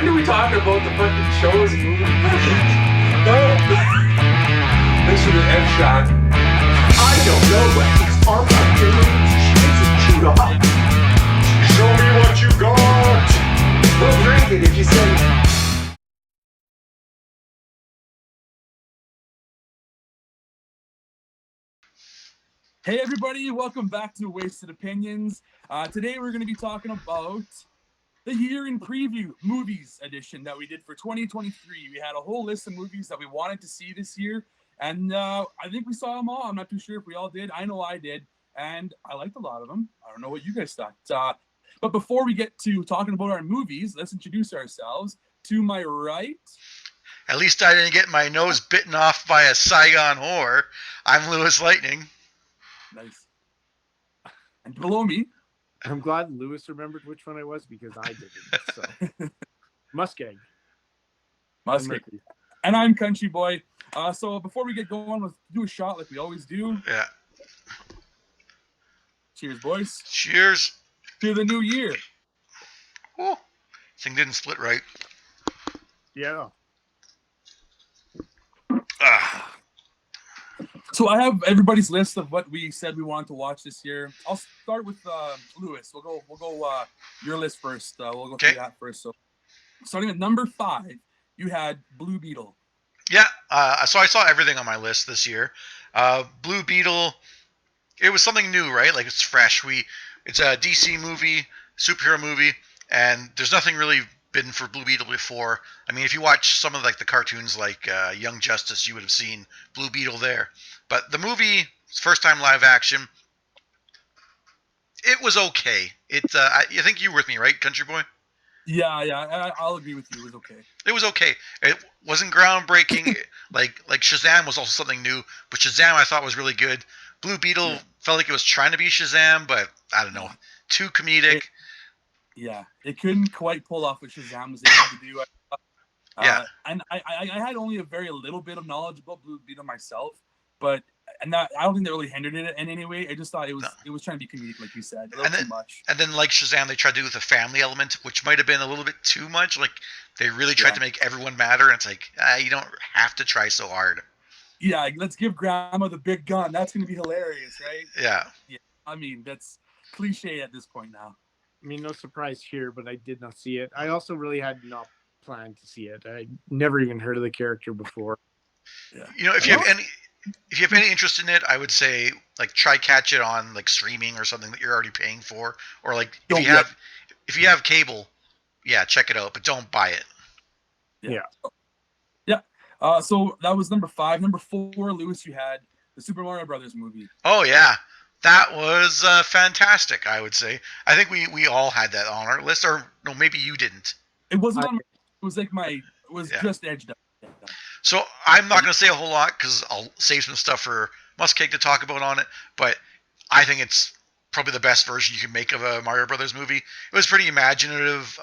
When do we talk about the fucking shows and movies? Thanks for the F shot. I don't know, but his arm got chewed off. Show me what you got. We'll drink it if you say. Hey everybody, welcome back to Wasted Opinions. Today we're going to be talking about the year in preview movies edition that we did for 2023. We had a whole list of movies that we wanted to see this year, and I think we saw them all. I'm not too sure if we all did. I know I did, and I liked a lot of them. I don't know what you guys thought. But before we get to talking about our movies, let's introduce ourselves. To my right... At least I didn't get my nose bitten off by a Saigon whore. I'm LewisLightning. Nice. And below me... I'm glad Lewis remembered which one I was because I didn't. So, MussKeg. And I'm CountryBoy. So before we get going, let's do a shot like we always do. Yeah. Cheers, boys. Cheers. To the new year. Oh, thing didn't split right. Yeah. So I have everybody's list of what we said we wanted to watch this year. I'll start with Lewis. We'll go your list first. We'll go through that first. So starting at number 5, you had Blue Beetle. Yeah. So I saw everything on my list this year. Blue Beetle. It was something new, right? Like it's fresh. It's a DC movie, superhero movie, and there's nothing really been for Blue Beetle before. I mean, if you watch some of like the cartoons like Young Justice, you would have seen Blue Beetle there. But the movie, first time live action, it was okay. I think you were with me, right, Country Boy? Yeah, I'll agree with you. It was okay. It was okay. It wasn't groundbreaking. like Shazam was also something new, but Shazam I thought was really good. Blue Beetle felt like it was trying to be Shazam, but I don't know, too comedic. It couldn't quite pull off what Shazam was able to do. And I had only a very little bit of knowledge about Blue Beetle myself, but I don't think that really hindered it in any way. I just thought it was trying to be comedic, like you said, a little too much. And then like Shazam, they tried to do with the family element, which might have been a little bit too much. Like they really tried to make everyone matter, and it's like you don't have to try so hard. Yeah, let's give Grandma the big gun. That's going to be hilarious, right? Yeah. I mean, that's cliche at this point now. I mean, no surprise here, but I did not see it. I also really had not planned to see it. I never even heard of the character before. Yeah. You know, if you have any interest in it, I would say like try catch it on like streaming or something that you're already paying for, or like if you have cable, check it out, but don't buy it. Yeah. So that was number 5. Number 4, Lewis, you had the Super Mario Brothers movie. Oh yeah. That was fantastic, I would say. I think we all had that on our list, or no, maybe you didn't. It wasn't on. It was like just edged up. So I'm not going to say a whole lot because I'll save some stuff for MussKeg to talk about on it. But I think it's probably the best version you can make of a Mario Brothers movie. It was pretty imaginative.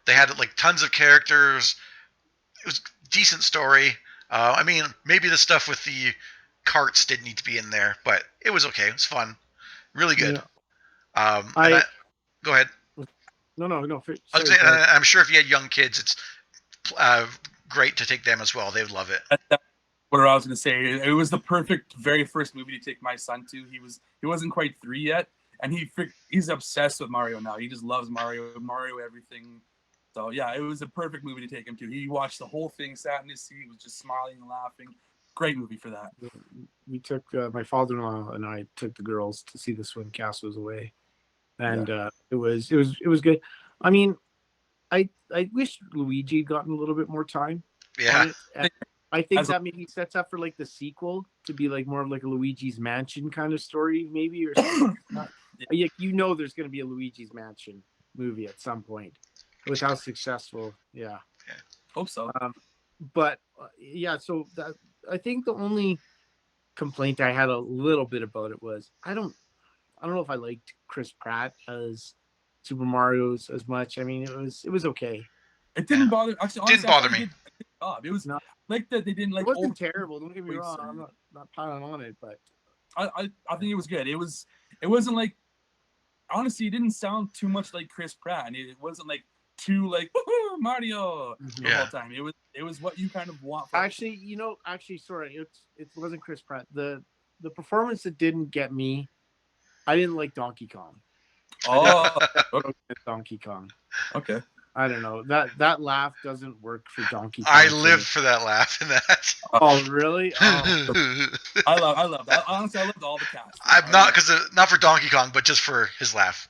They had like tons of characters. It was a decent story. I mean, maybe the stuff with the carts didn't need to be in there, but it was okay. It was fun, really good. Yeah. Go ahead. No. I'm sure if you had young kids, it's great to take them as well. They would love it. What I was going to say, it was the perfect very first movie to take my son to. He wasn't quite 3 yet, and he's obsessed with Mario now. He just loves Mario everything. So yeah, it was a perfect movie to take him to. He watched the whole thing, sat in his seat, was just smiling and laughing. Great movie for that. We took my father-in-law and I took the girls to see this when Cass was away, and it was good. I mean, I wish Luigi had gotten a little bit more time. Yeah, I think that maybe sets up for like the sequel to be like more of like a Luigi's Mansion kind of story, maybe, or something. There's going to be a Luigi's Mansion movie at some point with how successful. Yeah. Hope so. So that. I think the only complaint I had a little bit about it was I don't know if I liked Chris Pratt as Super Mario's as much. I mean, it was okay. It didn't bother. Actually, honestly, didn't bother me. It was not like that. They didn't like. It wasn't terrible. Don't get me wrong. I'm not piling on it, but I think it was good. It wasn't like, honestly, it didn't sound too much like Chris Pratt, and it wasn't like too like woohoo, Mario the Yeah. whole time. It was what you kind of want. Actually, sorry, it wasn't Chris Pratt. The performance that didn't get me, I didn't like Donkey Kong. Oh, Donkey Kong. okay. I don't know, that laugh doesn't work for Donkey Kong. I live for that laugh in that. Oh really? Oh. I love that. Honestly, I loved all the cast. I'm not not for Donkey Kong, but just for his laugh.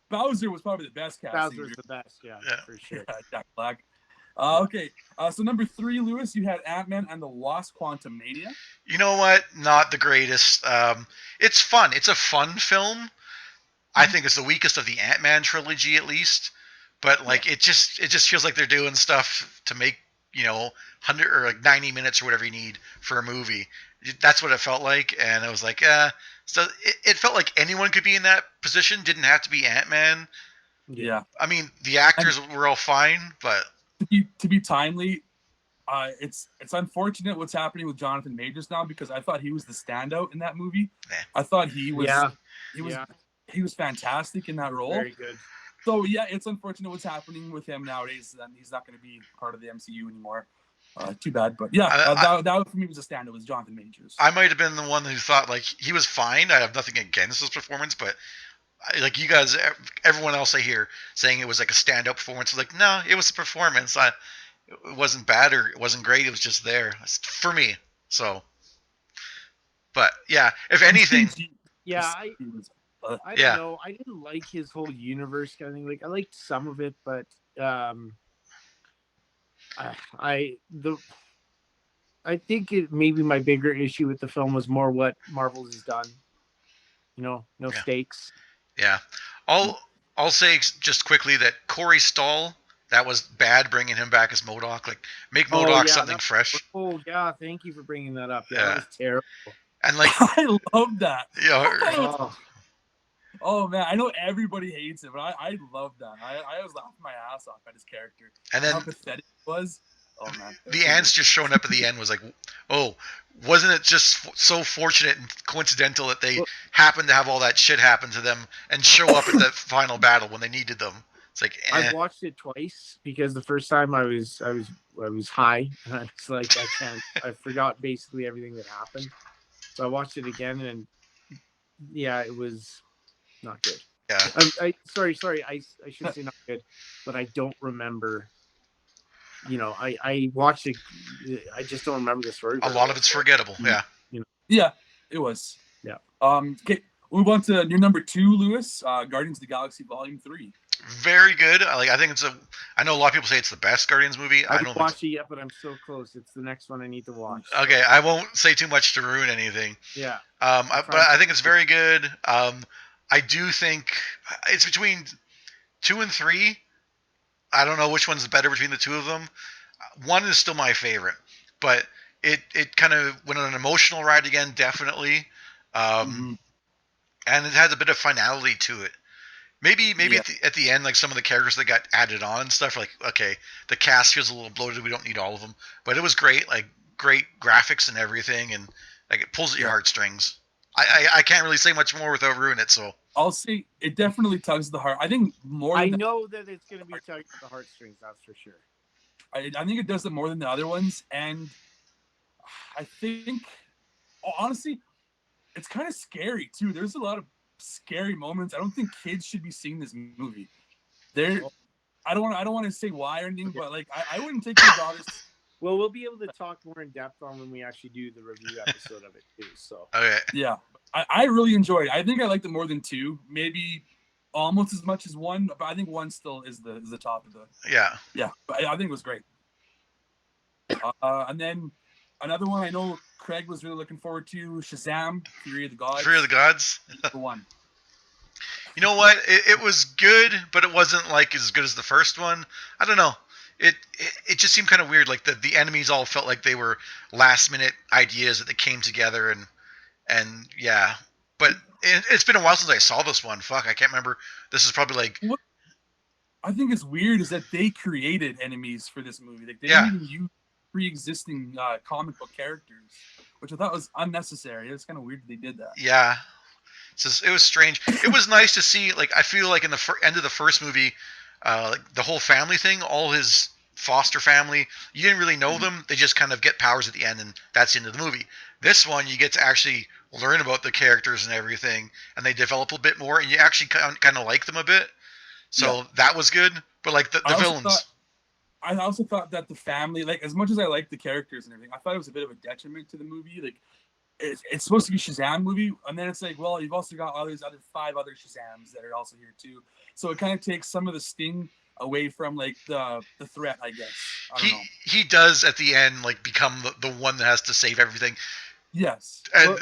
Bowser was probably the best cast. Bowser's the best, yeah, for sure. Yeah, Jack Black. Okay, so number 3, Lewis, you had Ant-Man and the Wasp: Quantumania. You know what? Not the greatest. It's fun. It's a fun film. I think it's the weakest of the Ant-Man trilogy, at least. But like, it just feels like they're doing stuff to make 100 or like 90 minutes or whatever you need for a movie. That's what it felt like, and I was like, So it felt like anyone could be in that position. Didn't have to be Ant-Man. Yeah. I mean, the actors were all fine, but to be timely, it's unfortunate what's happening with Jonathan Majors now, because I thought he was the standout in that movie. I thought he was. He was fantastic in that role. Very good. So yeah, it's unfortunate what's happening with him nowadays, and he's not going to be part of the MCU anymore. Too bad, but yeah, that for me was a standout, was Jonathan Majors. I might have been the one who thought like he was fine. I have nothing against his performance, but like you guys, everyone else I hear saying it was like a stand-up performance. Like, no, it was a performance. It wasn't bad or it wasn't great. It was just there for me. So, but yeah, if anything, yeah, I don't know. I didn't like his whole universe kind of thing. Like, I liked some of it, but I think maybe my bigger issue with the film was more what Marvel has done. No stakes. Yeah, I'll say just quickly that Corey Stoll, that was bad bringing him back as MODOK. Like, make MODOK something fresh. Oh yeah, thank you for bringing that up. Yeah, that was terrible. And like, I love that. Yeah. Oh man, I know everybody hates it, but I love that. I was laughing my ass off at his character. And then how pathetic it was. Oh man. The ants just showing up at the end was like, oh, wasn't it just so fortunate and coincidental that they happened to have all that shit happen to them and show up at the final battle when they needed them? It's like, I've watched it twice, because the first time I was high, and I was like, I forgot basically everything that happened. So I watched it again, and yeah, it was not good. Yeah. Sorry. I shouldn't say not good, but I don't remember. I watched it. I just don't remember the story. A lot of it's forgettable. Yeah. Yeah, it was. Yeah. Okay, we move on to your number 2, Lewis. Guardians of the Galaxy Volume 3. Very good. I think I know a lot of people say it's the best Guardians movie. I haven't watched it yet, but I'm so close. It's the next one I need to watch. Okay, I won't say too much to ruin anything. Yeah. But I think it's very good. I do think it's between 2 and 3. I don't know which one's better between the two of them. 1 is still my favorite, but it kind of went on an emotional ride again, definitely. And it has a bit of finality to it. Maybe at the end, like some of the characters that got added on and stuff, like, okay, the cast feels a little bloated. We don't need all of them, but it was great, like great graphics and everything, and like it pulls at your heartstrings. I can't really say much more without ruining it. So I'll say it definitely tugs the heart. I think more. I know that it's going to be tugging the heartstrings. That's for sure. I think it does it more than the other ones, and I think, honestly, it's kind of scary too. There's a lot of scary moments. I don't think kids should be seeing this movie. I don't want to say why or anything, but like I wouldn't take your daughters. Well, we'll be able to talk more in depth on when we actually do the review episode of it too. So okay. Yeah, I really enjoyed it. I think I liked it more than 2, maybe almost as much as 1, but I think 1 still is the top of the. Yeah, but I think it was great. And then another one I know Craig was really looking forward to, Shazam: Fury of the Gods. Fury of the Gods. The one. You know what? It was good, but it wasn't like as good as the first one. I don't know. It just seemed kind of weird. Like the enemies all felt like they were last minute ideas that they came together and yeah. But it's been a while since I saw this one. Fuck, I can't remember. This is probably like. What I think is weird is that they created enemies for this movie. Like they didn't even use pre-existing comic book characters, which I thought was unnecessary. It's kind of weird that they did that. Yeah. It was strange. It was nice to see. Like I feel like in the end of the first movie. like the whole family thing, all his foster family, you didn't really know them. They just kind of get powers at the end, and that's the end of the movie. This one, you get to actually learn about the characters and everything, and they develop a bit more, and you actually kind of like them a bit. So that was good. But like the villains. I also thought that the family, like as much as I liked the characters and everything, I thought it was a bit of a detriment to the movie. Like it's supposed to be Shazam movie, and then it's like, well, you've also got all these other 5 other Shazams that are also here too. So it kind of takes some of the sting away from like the threat, I guess. I don't know. He does at the end like become the one that has to save everything. Yes. And,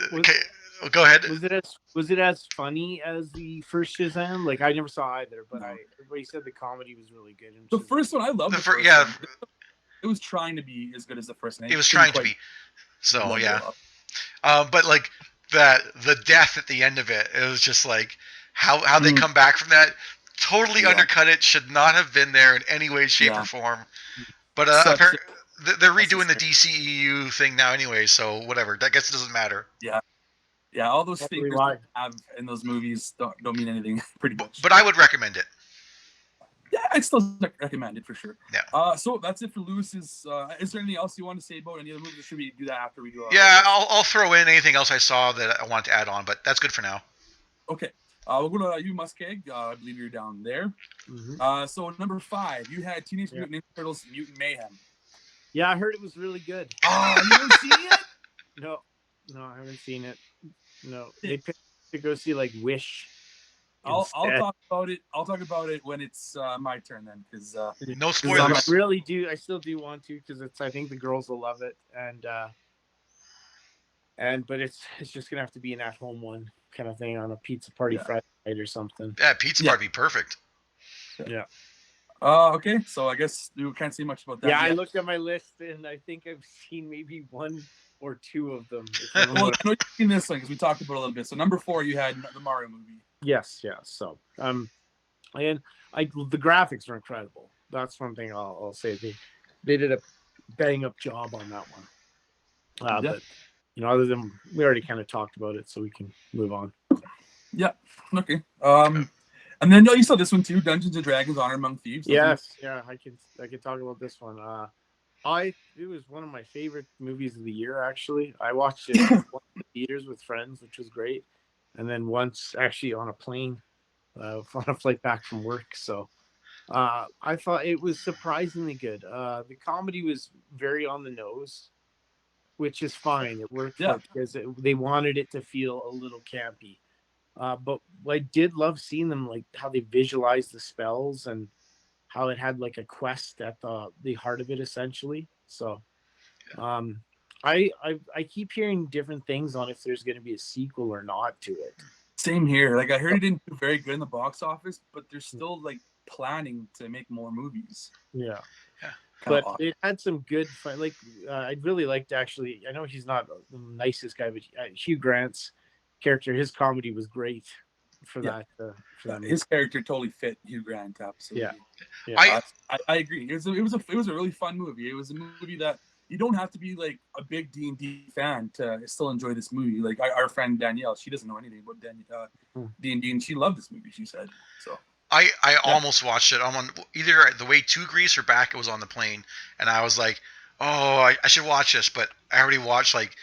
go ahead. Was it as funny as the first Shazam? Like I never saw either, but everybody said the comedy was really good. The first one I loved. The first one. It was trying to be as good as the first one. It was trying to be. So yeah. But like the death at the end of it, it was just like how they come back from that. Totally undercut it. Should not have been there in any way, shape, or form. But they're redoing the DCEU thing now anyway, so whatever. I guess it doesn't matter. Yeah, all those things they have in those movies don't mean anything, pretty much. But I would recommend it. Yeah, I'd still recommend it for sure. Yeah. So that's it for Lewis's. Is there anything else you want to say about any other movies, or should we do that after we do? Yeah, I'll throw in anything else I saw that I want to add on, but that's good for now. Okay. We'll go to you, MussKeg. I believe you're down there. Mm-hmm. So number 5, you had Teenage Mutant Ninja Turtles: Mutant Mayhem. Yeah, I heard it was really good. Oh, you haven't seen it? No, I haven't seen it. No, they picked to go see like Wish. I'll talk about it. I'll talk about it when it's my turn then, because no spoilers. I still do want to, because I think the girls will love it, but it's just gonna have to be an at-home one kind of thing on a pizza party Friday night or something. Yeah, pizza party, perfect. Yeah. Okay, so I guess you can't see much about that. Yeah, I looked at my list and I think I've seen maybe 1 or 2 of them. Well, I know you've seen this one because we talked about it a little bit. So number 4, you had the Mario movie. Yes. So and the graphics are incredible. That's one thing I'll say. They did a bang up job on that one. But other than we already kind of talked about it, so we can move on. Yeah. Okay. And then you saw this one too, Dungeons and Dragons: Honor Among Thieves. Yes. Yeah. I can talk about this one. It was one of my favorite movies of the year. Actually, I watched it in the theaters with friends, which was great, and then once actually on a plane, on a flight back from work. So I thought it was surprisingly good. The comedy was very on the nose, which is fine. It worked because they wanted it to feel a little campy. But I did love seeing them, like how they visualized the spells and how it had like a quest at the heart of it, essentially. So I keep hearing different things on if there's going to be a sequel or not to it. Same here. Like I heard it didn't do very good in the box office, but they're still like planning to make more movies. Yeah. Kinda but odd. it had some good fun. Like I'd really like to actually. I know he's not the nicest guy, but Hugh Grant's character, his comedy was great for that. His character totally fit Hugh Grant. Absolutely. Yeah. I agree. It was a really fun movie. It was a movie that you don't have to be like a big D&D fan to still enjoy this movie. Like our friend Danielle, she doesn't know anything about D&D, and she loved this movie. She said so. I almost watched it. I'm on either the way to Greece or back. It was on the plane, and I was like, "Oh, I should watch this." But I already watched like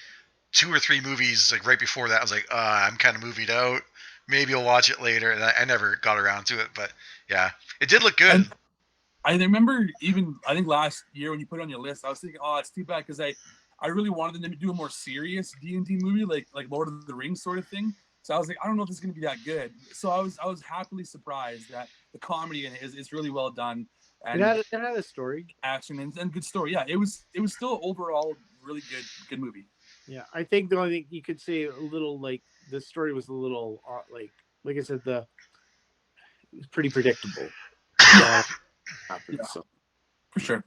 2 or 3 movies like right before that. I was like, "I'm kind of movied out. Maybe I'll watch it later." And I never got around to it. But yeah, it did look good. And I remember I think last year when you put it on your list, I was thinking, "Oh, it's too bad," because I really wanted them to do a more serious D&D movie, like Lord of the Rings sort of thing. So I was like, I don't know if it's going to be that good. So I was happily surprised that the comedy in it is really well done. And it had a story, action, and good story. Yeah, it was still overall really good movie. Yeah, I think the only thing you could say a little like the story was a little like I said, it was pretty predictable. So. For sure.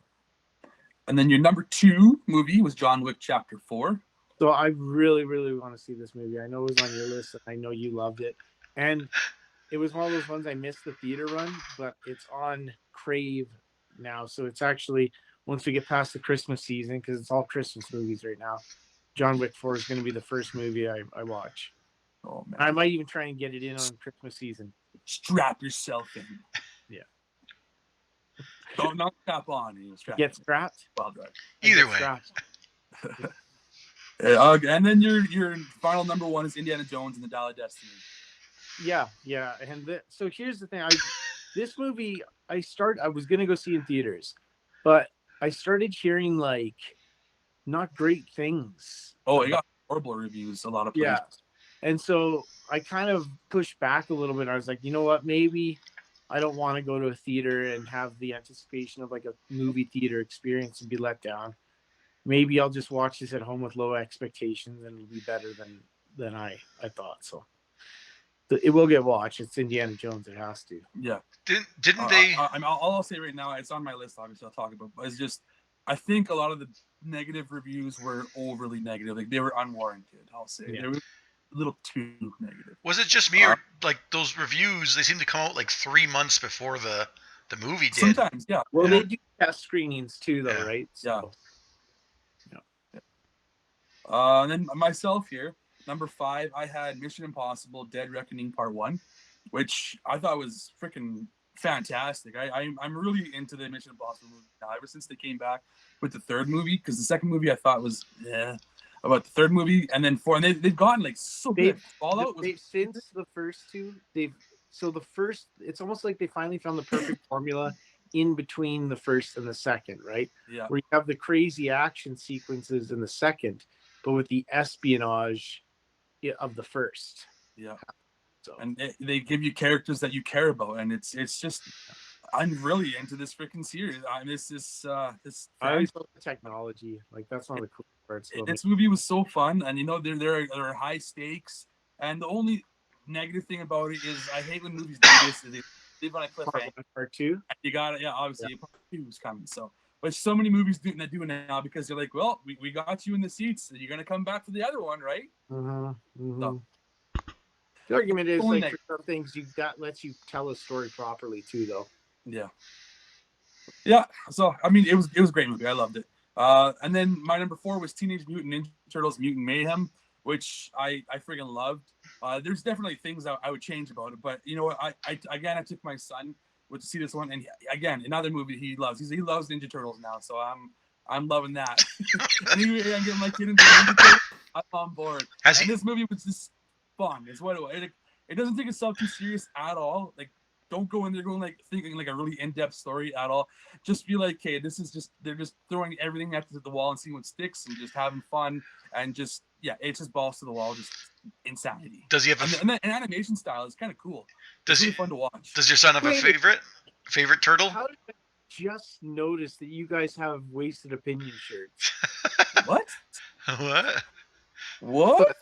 And then your number 2 movie was John Wick Chapter 4. So I really, really want to see this movie. I know it was on your list, and I know you loved it. And it was one of those ones I missed the theater run, but it's on Crave now. So it's actually, once we get past the Christmas season, because it's all Christmas movies right now, John Wick 4 is going to be the first movie I watch. Oh, man. I might even try and get it in on Christmas season. Strap yourself in. Yeah. No, not strap on. He was strapped. Get strapped. Wild Drive. Either Get way. strapped. And then your final number one is Indiana Jones and the Dial of Destiny. Yeah. And so here's the thing. This movie, I was gonna go see in theaters, but I started hearing like not great things. Oh, it got horrible reviews. A lot of places. Yeah. And so I kind of pushed back a little bit. I was like, you know what? Maybe I don't want to go to a theater and have the anticipation of like a movie theater experience and be let down. Maybe I'll just watch this at home with low expectations and it'll be better than I thought. So it will get watched. It's Indiana Jones. It has to. Yeah. Didn't they? I'll say right now, it's on my list. Obviously, I'll talk about. But it's just, I think a lot of the negative reviews were overly negative. Like they were unwarranted. I'll say they were a little too negative. Was it just me or like those reviews? They seem to come out like 3 months before the movie did. Sometimes, yeah. Well, they do test screenings too, though, right? So, yeah. And then myself here, number 5, I had Mission Impossible: Dead Reckoning Part 1, which I thought was freaking fantastic. I'm really into the Mission Impossible movie now, ever since they came back with the third movie, because the second movie I thought was about the third movie, and then 4, and they've gotten like so good. Fallout was since the first two, it's almost like they finally found the perfect formula in between the first and the second, right? Yeah. Where you have the crazy action sequences in the second, but with the espionage of the first. Yeah. So and they give you characters that you care about, and it's just, I'm really into this freaking series. This I always love the technology. Like that's one of the cool parts. This movie was so fun, and there are high stakes, and the only negative thing about it is I hate when movies do this. They leave on a cliffhanger. Part 2. You got it, obviously part 2 is coming. So, but so many movies do it now because they're like, well, we got you in the seats, so you're gonna come back for the other one, right? So, the argument is like for some things that lets you tell a story properly too, though. Yeah. So I mean, it was a great movie. I loved it. And then my number 4 was Teenage Mutant Ninja Turtles: Mutant Mayhem, which I freaking loved. There's definitely things I would change about it, but you know what? I took my son to see this one, and again, another movie he loves. He loves Ninja Turtles now, so I'm loving that. Anyway, I get my kid into Ninja Turtles, I'm on board. This movie was just fun. It's what it doesn't take itself too serious at all. Like, don't go in there going like thinking like a really in-depth story at all. Just be like, okay, this is just, they're just throwing everything at the wall and seeing what sticks and just having fun, and just it's just balls to the wall, just insanity. Does he have and the animation style is kind of cool. It's really fun to watch. Does your son have a favorite turtle? How did I just notice that you guys have Wasted Opinion shirts? What? What?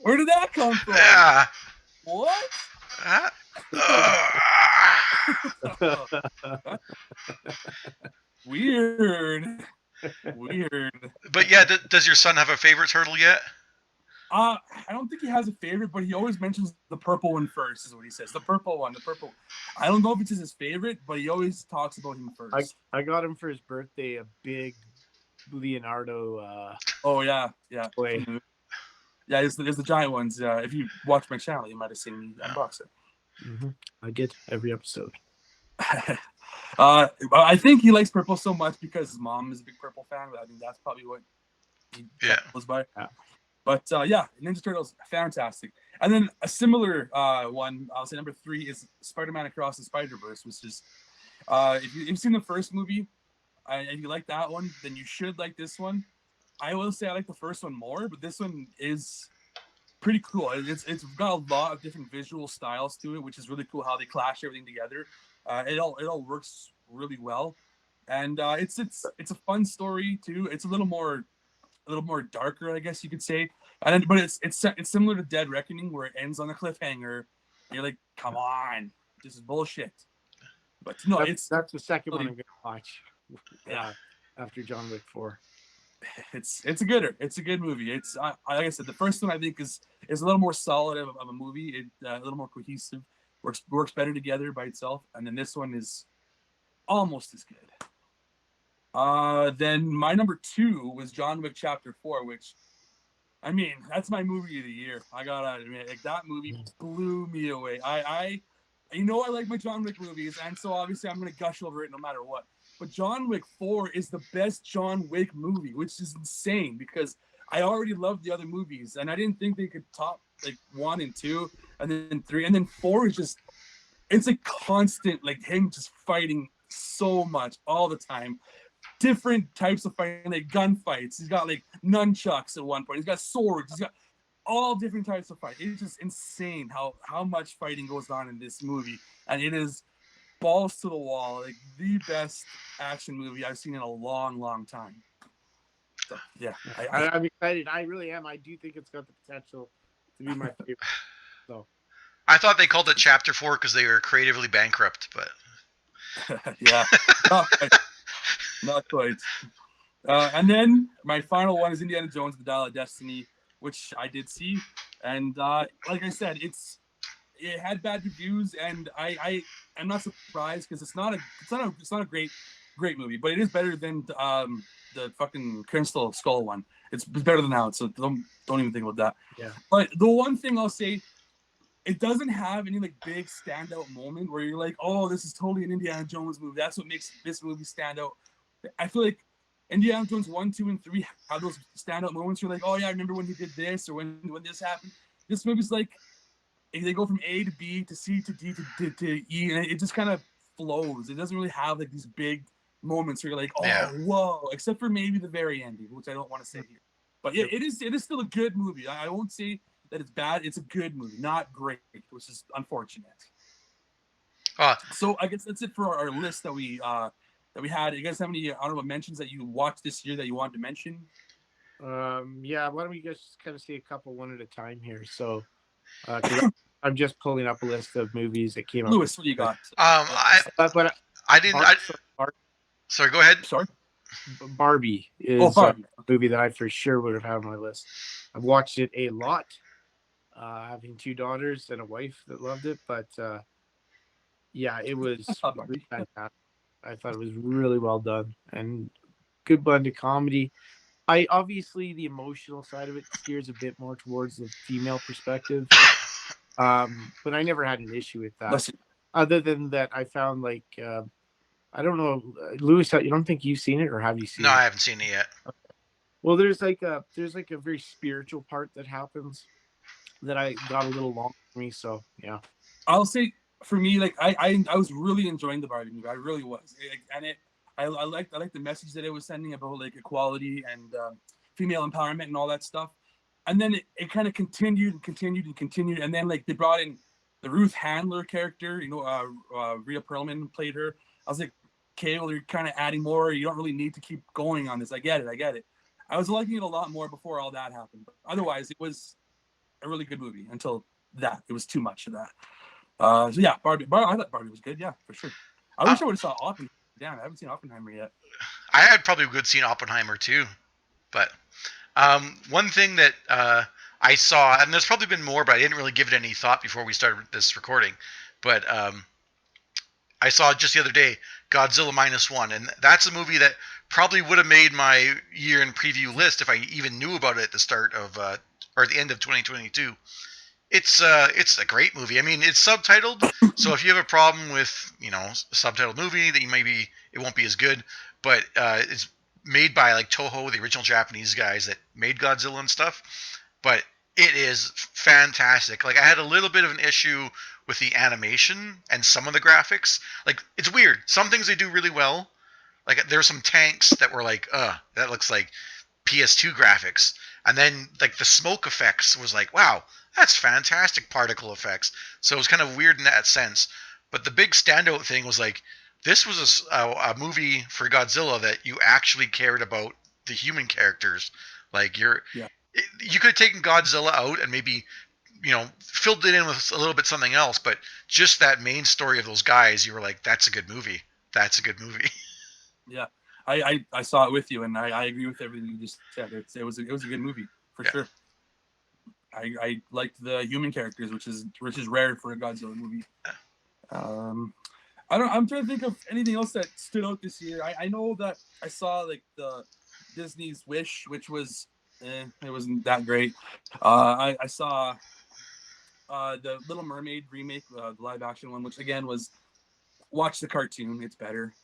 Where did that come from? Yeah. What? Weird. But yeah, does your son have a favorite turtle yet? I don't think he has a favorite, but he always mentions the purple one first, is what he says. The purple one. I don't know if it's his favorite, but he always talks about him first. I got him for his birthday a big Leonardo. Toy. Yeah, there's the giant ones. If you watch my channel, you might have seen me unbox it. I did every episode. I think he likes purple so much because his mom is a big purple fan. I think that's probably what he was by. Yeah. But Ninja Turtles, fantastic. And then a similar one, I'll say number 3 is Spider-Man Across the Spider-Verse, which is if you've seen the first movie and you like that one, then you should like this one. I will say I like the first one more, but this one is pretty cool. It's got a lot of different visual styles to it, which is really cool how they clash everything together. It all works really well, and it's a fun story too. It's a little more darker, I guess you could say. But it's similar to Dead Reckoning, where it ends on a cliffhanger. You're like, come on, this is bullshit. But no, that's the second one I'm gonna watch. Yeah, after John Wick 4. It's a gooder. It's a good movie. It's like I said, the first one I think is a little more solid of a movie. A little more cohesive. Works better together by itself. And then this one is almost as good. Then my number 2 was John Wick Chapter 4, which, I mean, that's my movie of the year. I gotta admit, like, that movie blew me away. you know I like my John Wick movies, and so obviously I'm gonna gush over it no matter what. But John Wick 4 is the best John Wick movie, which is insane because I already loved the other movies, and I didn't think they could top like 1 and 2, and then 3, and then 4 is just, it's like constant, like him just fighting so much all the time. Different types of fighting, like gunfights. He's got like nunchucks at one point. He's got swords. He's got all different types of fight. It's just insane how much fighting goes on in this movie, and it is balls to the wall, like the best action movie I've seen in a long, long time. So, yeah, I'm excited. I really am. I do think it's got the potential to be my favorite. So I thought they called it Chapter 4 because they were creatively bankrupt, but yeah, not quite. And then my final one is Indiana Jones: The Dial of Destiny, which I did see, and like I said, it had bad reviews, and I'm not surprised because it's not a great movie, but it is better than the fucking Crystal Skull one. It's better than that, so don't even think about that. Yeah. But the one thing I'll say, it doesn't have any like big standout moment where you're like, oh, this is totally an Indiana Jones movie. That's what makes this movie stand out. I feel like Indiana Jones 1, 2, and 3 have those standout moments. You're like, oh yeah, I remember when he did this or when this happened. This movie's like, they go from A to B to C to D to E, and it just kind of flows. It doesn't really have like these big moments where you're like, oh, whoa, except for maybe the very ending, which I don't want to say here. But yeah, it is still a good movie. I won't say that it's bad. It's a good movie, not great, which is unfortunate. So I guess that's it for our list that we had. You guys have any honorable mentions that you watched this year that you wanted to mention? Yeah, why don't we just kind of say a couple one at a time here? So, I'm just pulling up a list of movies that came out. Lewis, what do you got? I didn't. Sorry, go ahead. Sorry. Barbie is a movie that I for sure would have had on my list. I've watched it a lot, having 2 daughters and a wife that loved it. But yeah, it was fantastic. I thought it was really well done and good blend of comedy. I obviously the emotional side of it steers a bit more towards the female perspective, but I never had an issue with that. Other than that, I found like I don't know, Lewis. You don't think you've seen it, or have you seen it? No, I haven't seen it yet. Okay. Well, there's like a very spiritual part that happens that I got a little long for me. So yeah, I'll say for me, like I was really enjoying the Barbie movie. I really was, and I liked the message that it was sending about like equality and female empowerment and all that stuff. And then it kind of continued, and then like they brought in the Ruth Handler character. Rhea Perlman played her. I was like, okay, well, you're kind of adding more. You don't really need to keep going on this. I get it. I was liking it a lot more before all that happened. But otherwise, it was a really good movie until that. It was too much of that. So yeah, Barbie. I thought Barbie was good. Yeah, for sure. I wish I would have saw Oppenheimer. Damn, I haven't seen Oppenheimer yet. I had probably good seen Oppenheimer too, but one thing that I saw, and there's probably been more, but I didn't really give it any thought before we started this recording. But I saw just the other day Godzilla -1, and that's a movie that probably would have made my year in preview list if I even knew about it at the start of or at the end of 2022. It's a great movie. I mean, it's subtitled, so if you have a problem with a subtitled movie, that maybe it won't be as good. But it's made by like Toho, the original Japanese guys that made Godzilla and stuff. But it is fantastic. Like I had a little bit of an issue with the animation and some of the graphics. Like it's weird. Some things they do really well. Like there's some tanks that were like, that looks like PS2 graphics. And then like the smoke effects was like, wow, that's fantastic particle effects. So it was kind of weird in that sense. But the big standout thing was like, this was a movie for Godzilla that you actually cared about the human characters. Like you could have taken Godzilla out and maybe, filled it in with a little bit something else. But just that main story of those guys, you were like, that's a good movie. That's a good movie. Yeah. I saw it with you, and I agree with everything you just said. It was a good movie for sure. I liked the human characters, which is rare for a Godzilla movie. I'm trying to think of anything else that stood out this year. I know that I saw like the Disney's Wish, which was it wasn't that great. I saw the Little Mermaid remake, the live action one, which again was watch the cartoon. It's better.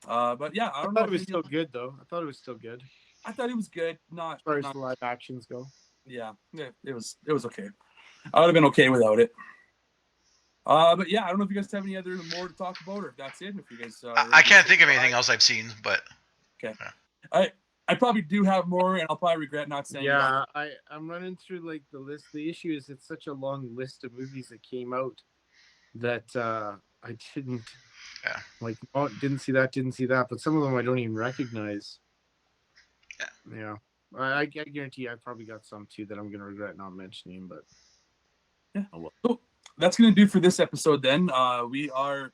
But yeah, I I don't know thought if it was any still good though. I thought it was still good I thought it was good. as far as the live actions go. Yeah, it was okay. I would have been okay without it. But yeah, I don't know if you guys have any other more to talk about, or if that's it. If you guys, I can't think of anything else I've seen, but okay. Yeah. I probably do have more, and I'll probably regret not saying. Yeah, I'm running through like the list. The issue is it's such a long list of movies that came out that I didn't. Yeah. Like, oh, didn't see that. But some of them I don't even recognize. Yeah. Yeah. I guarantee I probably got some too that I'm gonna regret not mentioning. But yeah. Oh, well. So that's gonna do for this episode. Then we are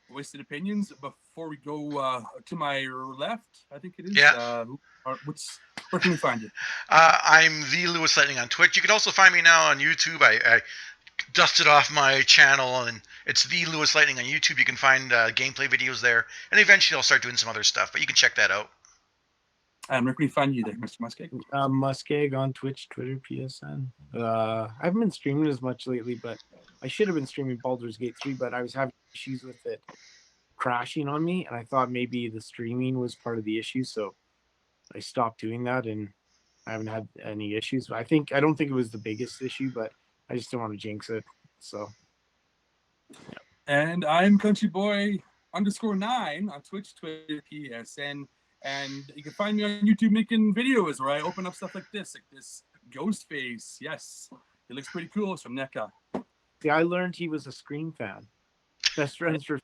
Wasted Opinions. Before we go to my left, I think it is. Yeah. Where can we find you? I'm the LewisLightning on Twitch. You can also find me now on YouTube. I dusted off my channel, and it's the LewisLightning on YouTube. You can find gameplay videos there, and eventually I'll start doing some other stuff. But you can check that out. And where can we find you there, Mr. MussKeg? MussKeg on Twitch, Twitter, PSN. I haven't been streaming as much lately, but I should have been streaming Baldur's Gate 3, but I was having issues with it crashing on me, and I thought maybe the streaming was part of the issue, so I stopped doing that, and I haven't had any issues. I don't think it was the biggest issue, but I just don't want to jinx it. So, yeah. And I'm CountryBoy _9 on Twitch, Twitter, PSN. And you can find me on YouTube making videos where I open up stuff like this ghost face. Yes, it looks pretty cool. It's from NECA. See, I learned he was a Scream fan. Best friends for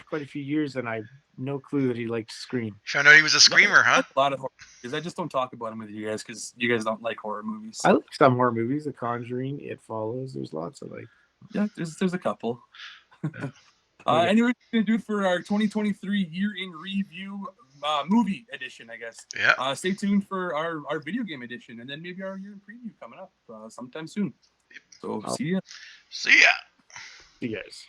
quite a few years, and I had no clue that he liked Scream. Found out he was a screamer, huh? A lot of horror movies. I just don't talk about them with you guys because you guys don't like horror movies. I like some horror movies. The Conjuring, It Follows. There's lots of like. Yeah, there's a couple. Anyway, we're gonna do it for our 2023 year in review movie edition, I guess. Yeah. Stay tuned for our video game edition, and then maybe our year in preview coming up sometime soon. So see ya. See ya. See you guys.